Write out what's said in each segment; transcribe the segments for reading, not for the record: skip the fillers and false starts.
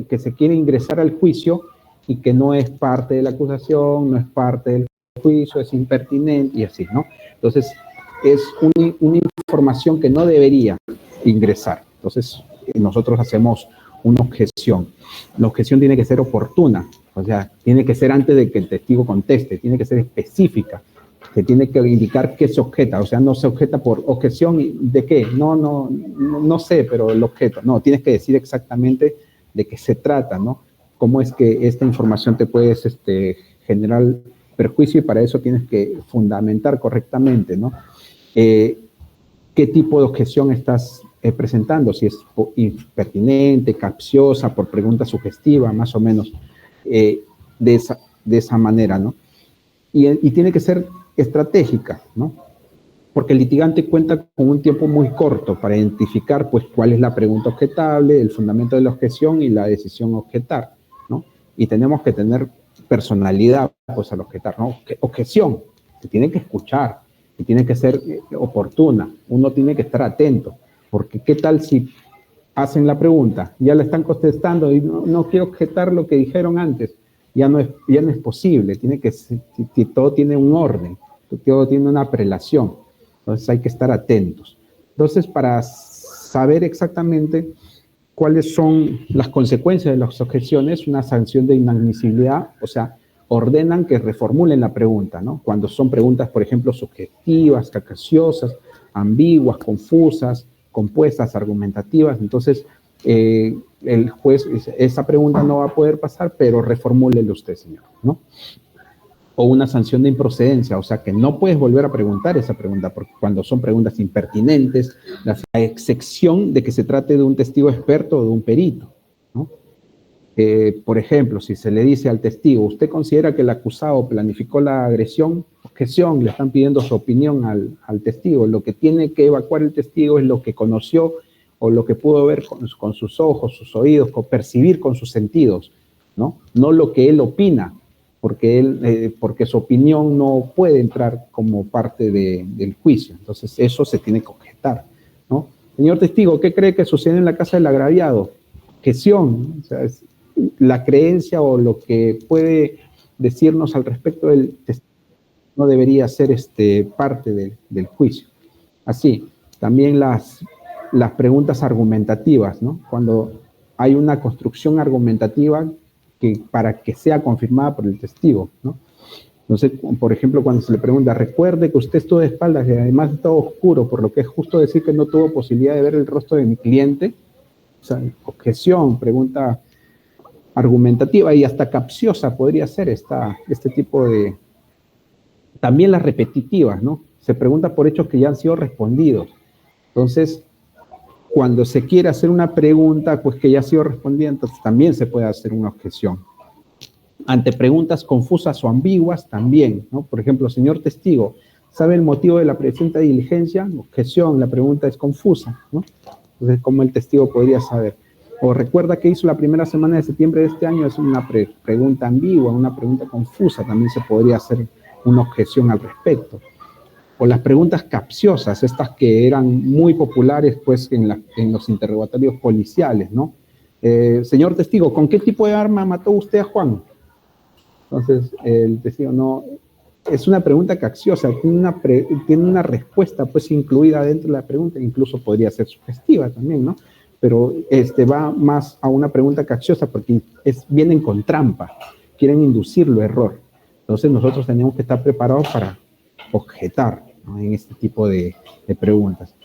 que se quiere ingresar al juicio y que no es parte de la acusación, no es parte del juicio, es impertinente y así, ¿no? Entonces, es una información que no debería ingresar. Entonces, nosotros hacemos una objeción. La objeción tiene que ser oportuna, o sea, tiene que ser antes de que el testigo conteste, tiene que ser específica, se tiene que indicar qué se objeta, o sea, no se objeta por objeción de qué, no sé, pero el objeto, no, tienes que decir exactamente de qué se trata, ¿no? Cómo es que esta información te puede generar perjuicio y para eso tienes que fundamentar correctamente, ¿no? ¿Qué tipo de objeción estás presentando? Si es impertinente, capciosa, por pregunta sugestiva, más o menos de esa manera, ¿no? Y tiene que ser estratégica, ¿no? Porque el litigante cuenta con un tiempo muy corto para identificar, pues, cuál es la pregunta objetable, el fundamento de la objeción y la decisión a objetar, ¿no? Y tenemos que tener personalidad, pues, al objetar, ¿no? Objeción, se tiene que escuchar, y tiene que ser oportuna, uno tiene que estar atento, porque ¿qué tal si hacen la pregunta, ya la están contestando y no quiero objetar lo que dijeron antes? Ya no es posible, tiene que ser, todo tiene un orden, todo tiene una prelación, entonces hay que estar atentos. Entonces, para saber exactamente cuáles son las consecuencias de las objeciones, una sanción de inadmisibilidad, o sea, ordenan que reformulen la pregunta, ¿no? Cuando son preguntas, por ejemplo, subjetivas, capciosas, ambiguas, confusas, compuestas, argumentativas, entonces el juez dice, esa pregunta no va a poder pasar, pero reformúlele usted, señor, ¿no? O una sanción de improcedencia, o sea que no puedes volver a preguntar esa pregunta, porque cuando son preguntas impertinentes, la excepción de que se trate de un testigo experto o de un perito, ¿no? Por ejemplo, si se le dice al testigo, ¿usted considera que el acusado planificó la agresión? Objeción, le están pidiendo su opinión al testigo. Lo que tiene que evacuar el testigo es lo que conoció o lo que pudo ver con sus ojos, sus oídos, percibir con sus sentidos, ¿no? No lo que él opina, porque su opinión no puede entrar como parte del juicio. Entonces, eso se tiene que objetar, ¿no? Señor testigo, ¿qué cree que sucede en la casa del agraviado? Objeción, o sea, es la creencia o lo que puede decirnos al respecto del testigo no debería ser parte del juicio. Así, también las preguntas argumentativas, ¿no? Cuando hay una construcción argumentativa para que sea confirmada por el testigo, ¿no? Entonces, por ejemplo, cuando se le pregunta, recuerde que usted estuvo de espaldas y además estaba oscuro, por lo que es justo decir que no tuvo posibilidad de ver el rostro de mi cliente. O sea, objeción, pregunta argumentativa y hasta capciosa podría ser este tipo de... También las repetitivas, ¿no? Se pregunta por hechos que ya han sido respondidos. Entonces, cuando se quiere hacer una pregunta, pues que ya ha sido respondida, entonces también se puede hacer una objeción. Ante preguntas confusas o ambiguas, también, ¿no? Por ejemplo, señor testigo, ¿sabe el motivo de la presente diligencia? Objeción, la pregunta es confusa, ¿no? Entonces, ¿cómo el testigo podría saber? O recuerda que hizo la primera semana de septiembre de este año, es una pregunta ambigua, una pregunta confusa, también se podría hacer una objeción al respecto. O las preguntas capciosas, estas que eran muy populares pues en los interrogatorios policiales, ¿no? Señor testigo, ¿con qué tipo de arma mató usted a Juan? Entonces, el testigo no... Es una pregunta capciosa, tiene una respuesta pues incluida dentro de la pregunta, incluso podría ser sugestiva también, ¿no? Pero va más a una pregunta capciosa porque vienen con trampa, quieren inducirlo a error. Entonces nosotros tenemos que estar preparados para objetar, ¿no? En este tipo de preguntas.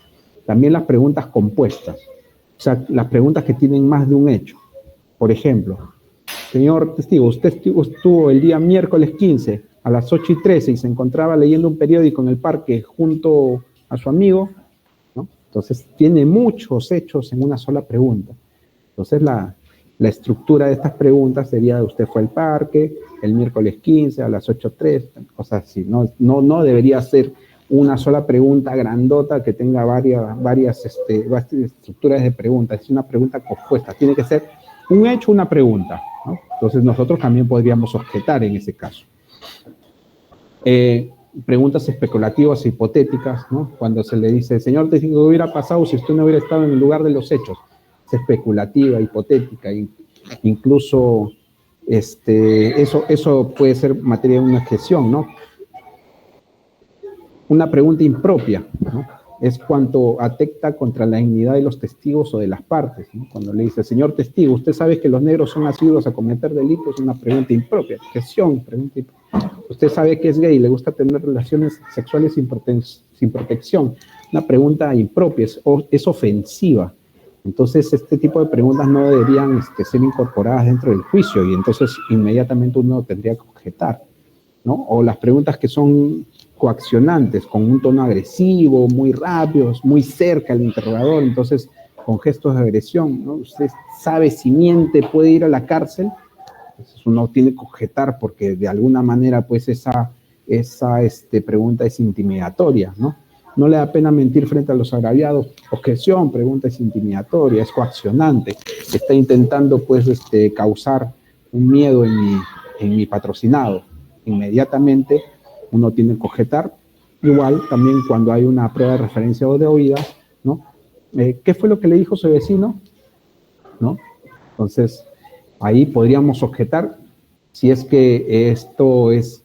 También las preguntas compuestas, o sea, las preguntas que tienen más de un hecho. Por ejemplo, señor testigo, usted estuvo el día miércoles 15 a las 8:13 y se encontraba leyendo un periódico en el parque junto a su amigo, ¿no? Entonces, tiene muchos hechos en una sola pregunta. Entonces, la estructura de estas preguntas sería, usted fue al parque el miércoles 15 a las 8:03, cosas así. No debería ser una sola pregunta grandota que tenga varias estructuras de preguntas. Es una pregunta compuesta. Tiene que ser un hecho, una pregunta, ¿no? Entonces, nosotros también podríamos objetar en ese caso. Preguntas especulativas e hipotéticas, ¿no? Cuando se le dice, señor testigo, ¿qué hubiera pasado si usted no hubiera estado en el lugar de los hechos? especulativa, hipotética, incluso eso puede ser materia de una objeción, ¿no? Una pregunta impropia, ¿no? Es cuanto atenta contra la dignidad de los testigos o de las partes, ¿no? Cuando le dice, señor testigo, usted sabe que los negros son asiduos a cometer delitos, es una pregunta impropia, objeción, pregunta impropia. Usted sabe que es gay, le gusta tener relaciones sexuales sin protección, una pregunta impropia, es ofensiva. Entonces, este tipo de preguntas no deberían ser incorporadas dentro del juicio y entonces inmediatamente uno tendría que objetar, ¿no? O las preguntas que son coaccionantes, con un tono agresivo, muy rápidos, muy cerca al interrogador, entonces con gestos de agresión, ¿no? Usted sabe si miente puede ir a la cárcel, entonces uno tiene que objetar porque de alguna manera pues esa pregunta es intimidatoria, ¿no? No le da pena mentir frente a los agraviados, objeción, pregunta es intimidatoria, es coaccionante, está intentando pues causar un miedo en mi patrocinado, inmediatamente uno tiene que objetar. Igual también cuando hay una prueba de referencia o de oídas, ¿no? ¿Qué fue lo que le dijo su vecino? ¿No? Entonces, ahí podríamos objetar si es que esto es,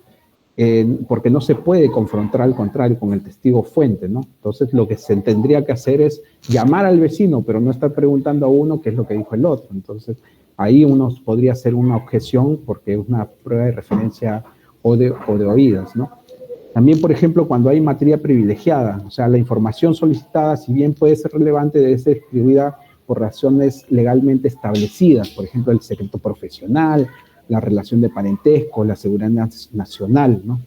porque no se puede confrontar al contrario con el testigo fuente, ¿no? Entonces, lo que se tendría que hacer es llamar al vecino, pero no estar preguntando a uno qué es lo que dijo el otro. Entonces, ahí uno podría hacer una objeción porque es una prueba de referencia o de oídas, ¿no? También, por ejemplo, cuando hay materia privilegiada, o sea, la información solicitada, si bien puede ser relevante, debe ser distribuida por razones legalmente establecidas, por ejemplo, el secreto profesional, la relación de parentesco, la seguridad nacional, ¿no?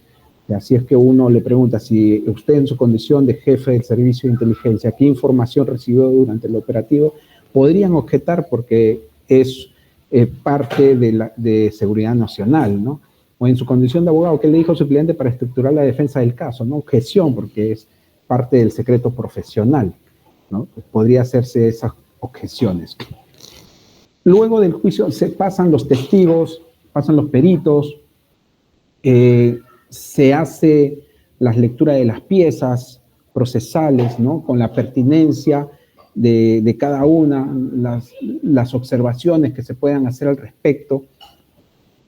Y así es que uno le pregunta si usted en su condición de jefe del servicio de inteligencia, ¿qué información recibió durante el operativo? Podrían objetar porque es parte de seguridad nacional, ¿no? O en su condición de abogado, ¿qué le dijo su cliente para estructurar la defensa del caso? ¿No? Objeción, porque es parte del secreto profesional, ¿no? Pues podría hacerse esas objeciones. Luego del juicio se pasan los testigos, pasan los peritos, se hace la lectura de las piezas procesales, ¿no? Con la pertinencia de cada una, las observaciones que se puedan hacer al respecto,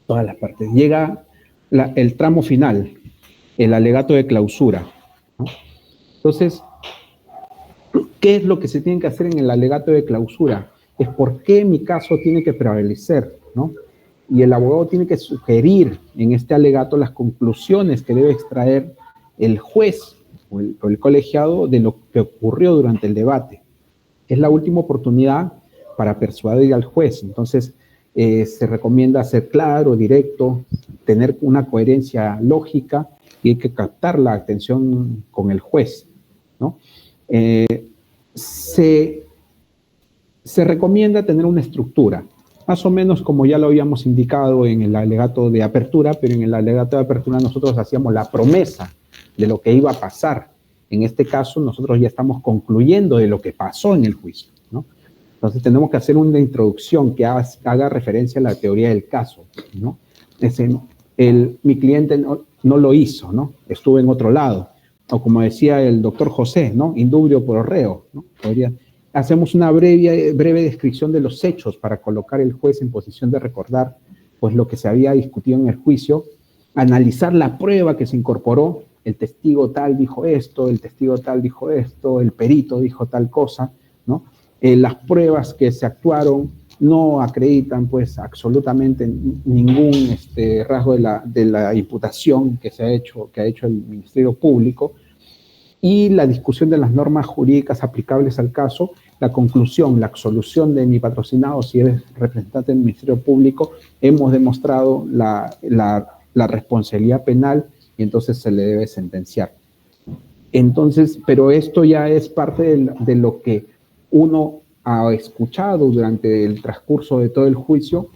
todas las partes. Llega el tramo final, el alegato de clausura, ¿no? Entonces, ¿qué es lo que se tiene que hacer en el alegato de clausura? Es por qué mi caso tiene que prevalecer, ¿no? Y el abogado tiene que sugerir en este alegato las conclusiones que debe extraer el juez o el colegiado de lo que ocurrió durante el debate. Es la última oportunidad para persuadir al juez. Entonces, se recomienda ser claro, directo, tener una coherencia lógica y hay que captar la atención con el juez, ¿no? Se recomienda tener una estructura, más o menos como ya lo habíamos indicado en el alegato de apertura, pero en el alegato de apertura nosotros hacíamos la promesa de lo que iba a pasar. En este caso, nosotros ya estamos concluyendo de lo que pasó en el juicio, ¿no? Entonces, tenemos que hacer una introducción que haga referencia a la teoría del caso, ¿no? Mi cliente no lo hizo, ¿no? Estuvo en otro lado. O como decía el doctor José, ¿no? Indubio pro reo, ¿no? Hacemos una breve descripción de los hechos para colocar al juez en posición de recordar pues, lo que se había discutido en el juicio, analizar la prueba que se incorporó, el testigo tal dijo esto, el testigo tal dijo esto, el perito dijo tal cosa, ¿no? Las pruebas que se actuaron no acreditan pues absolutamente ningún rasgo de la imputación que ha hecho el Ministerio Público, y la discusión de las normas jurídicas aplicables al caso, la conclusión, la absolución de mi patrocinado, si eres representante del Ministerio Público, hemos demostrado la responsabilidad penal y entonces se le debe sentenciar. Entonces, pero esto ya es parte de lo que uno ha escuchado durante el transcurso de todo el juicio,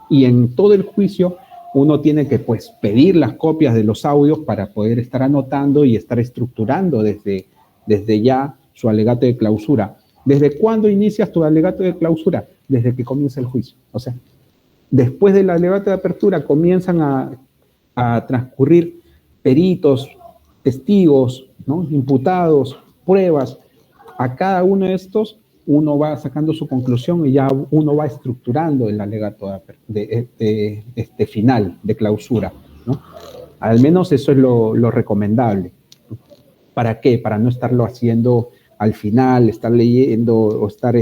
y en todo el juicio uno tiene que pues pedir las copias de los audios para poder estar anotando y estar estructurando desde ya su alegato de clausura. ¿Desde cuándo inicias tu alegato de clausura? Desde que comienza el juicio. O sea, después del alegato de apertura comienzan a transcurrir peritos, testigos, ¿no? Imputados, pruebas. A cada uno de estos uno va sacando su conclusión y ya uno va estructurando el alegato final, de clausura, ¿no? Al menos eso es lo recomendable. ¿Para qué? Para no estarlo haciendo al final, estar leyendo o estar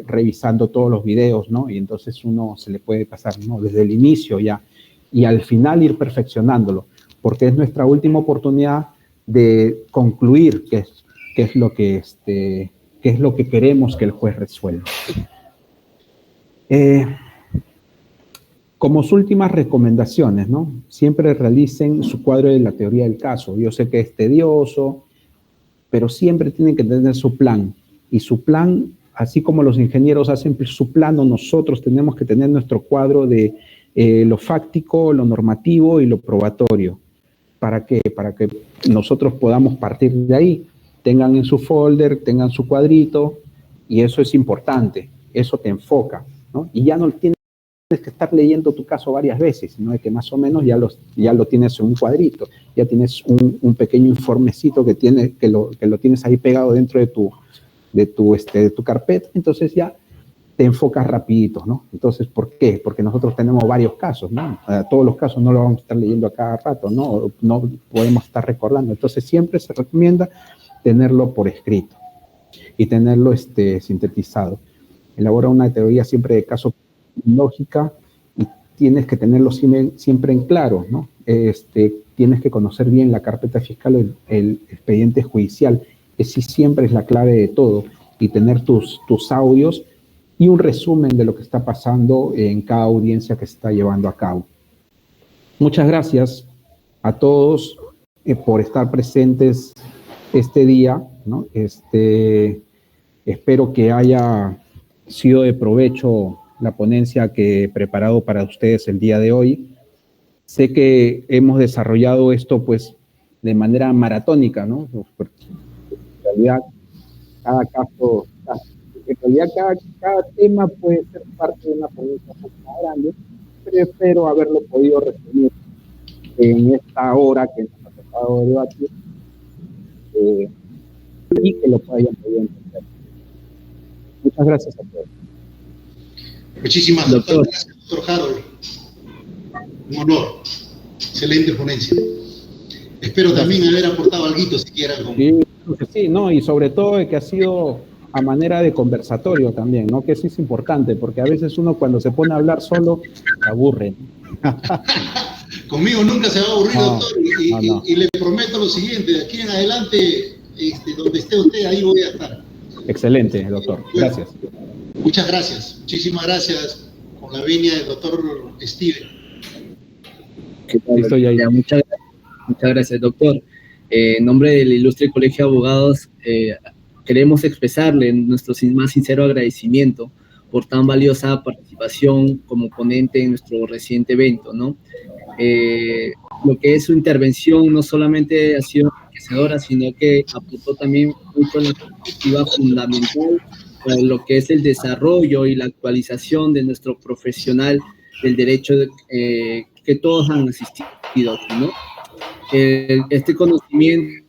revisando todos los videos, ¿no? Y entonces uno se le puede pasar, ¿no? Desde el inicio ya, y al final ir perfeccionándolo, porque es nuestra última oportunidad de concluir qué es lo que queremos que el juez resuelva. Como sus últimas recomendaciones, ¿no? Siempre realicen su cuadro de la teoría del caso. Yo sé que es tedioso, pero siempre tienen que tener su plan. Y su plan, así como los ingenieros hacen su plano, nosotros tenemos que tener nuestro cuadro de lo fáctico, lo normativo y lo probatorio. ¿Para qué? Para que nosotros podamos partir de ahí. Tengan en su folder, tengan su cuadrito, y eso es importante. Eso te enfoca, ¿no? Y ya no tienes que estar leyendo tu caso varias veces, sino que más o menos ya lo tienes en un cuadrito, ya tienes un pequeño informecito que lo tienes ahí pegado dentro de tu carpeta, entonces ya te enfocas rapidito, ¿no? Entonces, ¿por qué? Porque nosotros tenemos varios casos, ¿no? Todos los casos no los vamos a estar leyendo a cada rato, ¿no? No podemos estar recordando, entonces siempre se recomienda tenerlo por escrito y tenerlo sintetizado. Elabora una teoría siempre de caso lógica y tienes que tenerlo siempre en claro, ¿no? Tienes que conocer bien la carpeta fiscal, el expediente judicial, que sí siempre es la clave de todo, y tener tus audios y un resumen de lo que está pasando en cada audiencia que se está llevando a cabo. Muchas gracias a todos por estar presentes este día, ¿no? Espero que haya sido de provecho la ponencia que he preparado para ustedes el día de hoy. Sé que hemos desarrollado esto pues de manera maratónica, ¿no? En realidad, cada tema puede ser parte de una ponencia un poco más grande, pero espero haberlo podido resumir en esta hora que nos ha tocado debatir y que lo hayan podido entender. Muchas gracias a todos. Muchísimas gracias, doctor Harold. Un honor. Excelente ponencia. Espero también haber aportado algo siquiera. Sí, no, y sobre todo que ha sido a manera de conversatorio también, ¿no? Que eso es importante, porque a veces uno cuando se pone a hablar solo se aburre. Conmigo nunca se va a aburrir, doctor, y le prometo lo siguiente: de aquí en adelante, donde esté usted, ahí voy a estar. Excelente, doctor. Gracias. Muchas gracias. Muchísimas gracias con la venia del doctor Steven. Listo, ya. Muchas gracias, doctor. En nombre del ilustre Colegio de Abogados, queremos expresarle nuestro más sincero agradecimiento por tan valiosa participación como ponente en nuestro reciente evento, ¿no? Lo que es su intervención no solamente ha sido enriquecedora, sino que aportó también mucho en la perspectiva fundamental para lo que es el desarrollo y la actualización de nuestro profesional del derecho que todos han asistido aquí, ¿no? Este conocimiento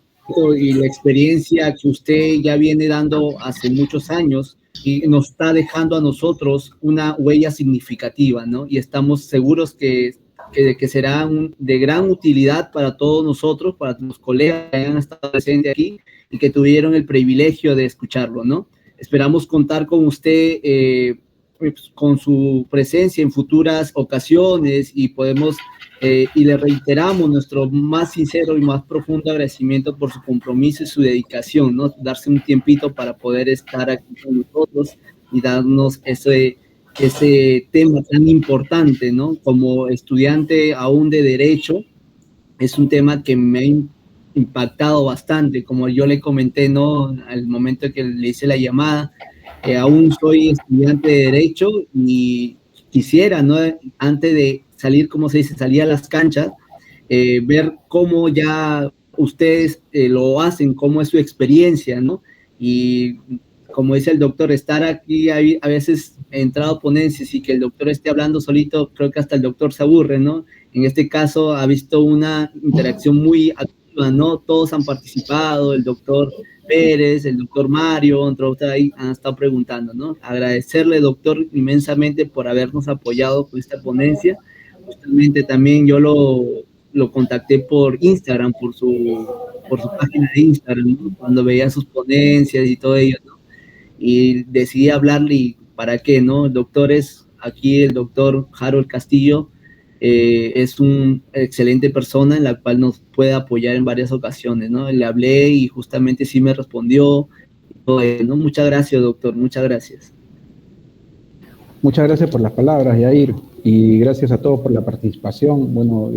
y la experiencia que usted ya viene dando hace muchos años y nos está dejando a nosotros una huella significativa, ¿no? Y estamos seguros que será de gran utilidad para todos nosotros, para los colegas que hayan estado presentes aquí y que tuvieron el privilegio de escucharlo, ¿no? Esperamos contar con usted, con su presencia en futuras ocasiones y y le reiteramos nuestro más sincero y más profundo agradecimiento por su compromiso y su dedicación, ¿no? Darse un tiempito para poder estar aquí con nosotros y darnos ese tema tan importante, ¿no? Como estudiante aún de Derecho, es un tema que me ha impactado bastante, como yo le comenté, ¿no? Al momento que le hice la llamada, aún soy estudiante de Derecho y quisiera, ¿no? Antes de salir, como se dice, salir a las canchas, ver cómo ya ustedes lo hacen, cómo es su experiencia, ¿no? Y como dice el doctor, estar aquí, a veces he entrado a ponencias y que el doctor esté hablando solito, creo que hasta el doctor se aburre, ¿no? En este caso ha visto una interacción muy activa activa, ¿no? Todos han participado, el doctor Pérez, el doctor Mario, otros ahí han estado preguntando, ¿no? Agradecerle, doctor, inmensamente por habernos apoyado con esta ponencia. Justamente también yo lo contacté por Instagram, por su página de Instagram, ¿no? Cuando veía sus ponencias y todo ello, ¿no? Y decidí hablarle y para qué, ¿no? Aquí el doctor Harold Castillo es una excelente persona en la cual nos puede apoyar en varias ocasiones, ¿no? Le hablé y justamente sí me respondió, ¿no? Muchas gracias, doctor, muchas gracias. Muchas gracias por las palabras, Yair, y gracias a todos por la participación. Bueno,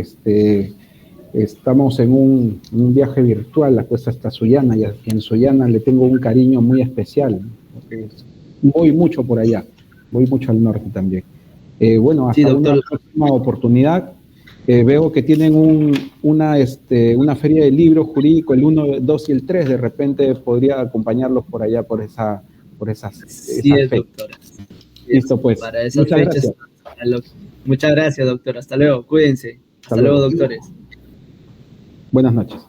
estamos en un viaje virtual, la cuesta hasta Sullana, y en Sullana le tengo un cariño muy especial, porque voy mucho por allá, voy mucho al norte también. Bueno, hasta una próxima oportunidad. Veo que tienen una feria de libros jurídico, el 1, 2 y el 3, de repente podría acompañarlos por allá, por esas sí, doctora. Listo, pues. Para esas fechas. Muchas gracias, doctor. Hasta luego. Cuídense. Hasta luego, doctores. Buenas noches.